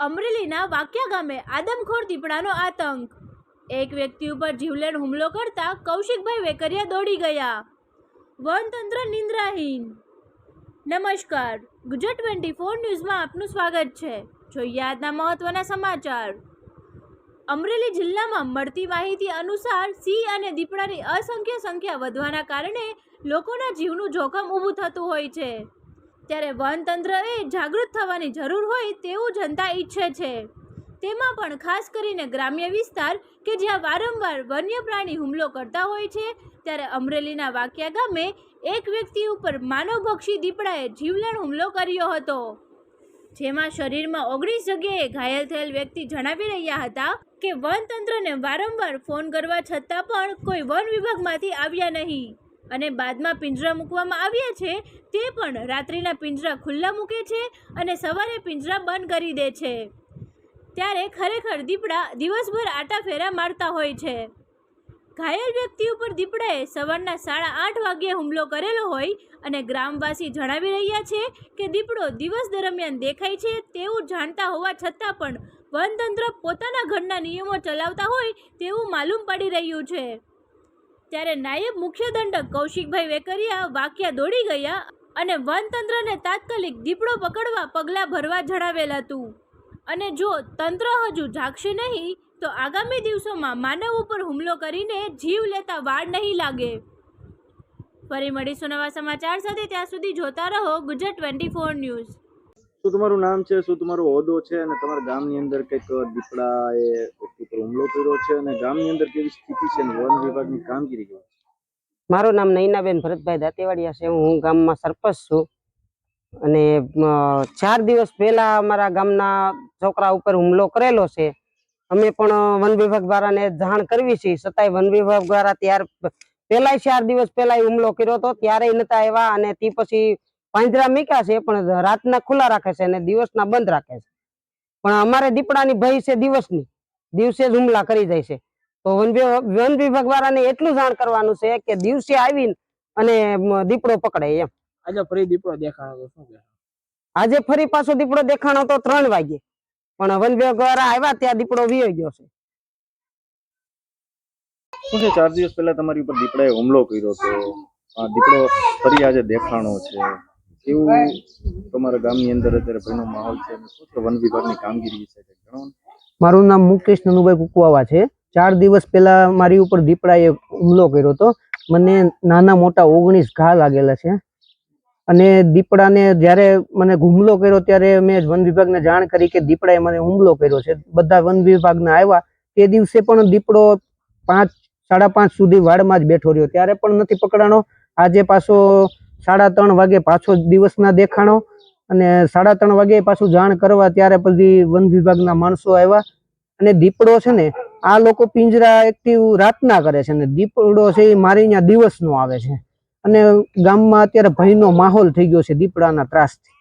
અમરેલીના વાક્યા ગામે આદમખોર દીપડાનો આતંક. એક વ્યક્તિ ઉપર જીવલેણ હુમલો કરતા કૌશિકભાઈ વેકરિયા દોડી ગયા. વનતંત્ર નિંદ્રાહીન. નમસ્કાર, ગુજરાત 24 ન્યૂઝમાં આપનું સ્વાગત છે. જોઈએ આજના મહત્વના સમાચાર. અમરેલી જિલ્લામાં મળતી માહિતી અનુસાર સિંહ અને દીપડાની અસંખ્ય સંખ્યા વધવાના કારણે લોકોના જીવનું જોખમ ઊભું થતું હોય છે. ત્યારે વનતંત્રએ જાગૃત થવાની જરૂર હોય તેવું જનતા ઈચ્છે છે. તેમાં પણ ખાસ કરીને ગ્રામ્ય વિસ્તાર કે જ્યાં વારંવાર વન્ય પ્રાણી હુમલો કરતા હોય છે. ત્યારે અમરેલીના વાક્યા ગામે એક વ્યક્તિ ઉપર માનવભક્ષી દીપડાએ જીવલેણ હુમલો કર્યો હતો, જેમાં શરીરમાં 19 જગ્યાએ ઘાયલ થયેલ વ્યક્તિ જણાવી રહ્યા હતા કે વનતંત્રને વારંવાર ફોન કરવા છતાં પણ કોઈ વન વિભાગમાંથી આવ્યા નહીં અને બાદમાં પિંજરા મૂકવામાં આવ્યા છે તે પણ રાત્રિના પિંજરા ખુલ્લા મૂકે છે અને સવારે પિંજરા બંધ કરી દે છે. ત્યારે ખરેખર દીપડા દિવસભર આટાફેરા મારતા હોય છે. ઘાયલ વ્યક્તિ ઉપર દીપડાએ સવારના 8:30 વાગ્યે હુમલો કરેલો હોય અને ગ્રામવાસી જણાવી રહ્યા છે કે દીપડો દિવસ દરમિયાન દેખાય છે તેવું જાણતા હોવા છતાં પણ વનતંત્ર પોતાના ઘરના નિયમો ચલાવતા હોય તેવું માલુમ પડી રહ્યું છે. ત્યારે નાયબ મુખ્ય દંડક કૌશિકભાઈ વેકરિયા વાક્યા દોડી ગયા અને વનતંત્રને તાત્કાલિક દીપડો પકડવા પગલાં ભરવા જણાવેલ હતું. અને જો તંત્ર હજુ જાગશે નહીં તો આગામી દિવસોમાં માનવ ઉપર હુમલો કરીને જીવ લેતા વાર નહીં લાગે. ફરી મળીશું નવા સમાચાર સાથે. ત્યાં સુધી જોતા રહો ગુજરાત 24 ન્યૂઝ. શું તમારું નામ છે, શું તમારો હોદ્દો છે અને તમારા ગામની અંદર કંઈક દીપડાએ વ્યક્તિ પર હુમલો કર્યો છે અને ગામની અંદર કેવી સ્થિતિ છે અને વન વિભાગની કામગીરી કેવી છે? મારું નામ નૈનાબેન ભરતભાઈ દાંતીવાડિયા છે. હું ગામમાં સરપંચ છું અને 4 દિવસ પહેલા અમારા ગામના છોકરા ઉપર હુમલો કરેલો છે. અમે પણ વન વિભાગ દ્વારાને જાણ કરવી છે, છતાંય વન વિભાગ દ્વારા ત્યાર પહેલા 4 દિવસ પહેલા હુમલો કર્યો હતો ત્યારે નતા આવ્યા અને તે પછી પાંજરા મૂક્યા છે પણ રાતના ખુલ્લા રાખે છે અને દિવસના બંધ રાખે છે. પણ અમારે દીપડાની ભય છે દિવસની, દિવસે જ હુમલા કરી જાય છે. તો વન વિભાગ વાળાને એટલું જાણ કરવાનું છે કે દિવસે આવીને અને દીપડો પકડે એમ. આજે ફરી દીપડો દેખાણો તો શું કે? આજે ફરી પાછો દીપડો દેખાણો તો 3 વાગે, પણ વન વિભાગ વાળા આવ્યા ત્યાં દીપડો વીયો ગયો છે. શું છે 4 દિવસ પહેલા તમારી ઉપર દીપડાએ હુમલો કર્યો તો આ દીપડો ફરી આજે દેખાણો છે, કેવું તમારા ગામની અંદર અત્યારે ભયનો માહોલ છે અને શું છે વન વિભાગની કામગીરી વિશે કંઈક જણાવો. મારું નામ મુકેશ નનુભાઈ કુકવાવા છે. 4 દિવસ પહેલા મારી ઉપર દીપડાએ હુમલો કર્યો હતો. મને નાના મોટા 19 ઘા લાગેલા છે અને દીપડાને જ્યારે મને હુમલો કર્યો ત્યારે મેં વન વિભાગને જાણ કરી કે દીપડાએ મને હુમલો કર્યો છે. બધા વન વિભાગના આવ્યા. તે દિવસે પણ દીપડો 5, 5:30 સુધી વાડમાં જ બેઠો રહ્યો, ત્યારે પણ નથી પકડાણો. આજે પાછો 3:30 વાગે પાછો દિવસના દેખાણો અને 3:30 વાગે પાછું જાણ કરવા ત્યારે પછી વન વિભાગના માણસો આવ્યા. અને દીપડો છે ને આ લોકો પિંજરા એક્ટિવ રાતના કરે છે અને દીપડો છે એ મારી અહીંયા દિવસનો આવે છે અને ગામમાં અત્યારે ભયનો માહોલ થઈ ગયો છે દીપડાના ત્રાસથી.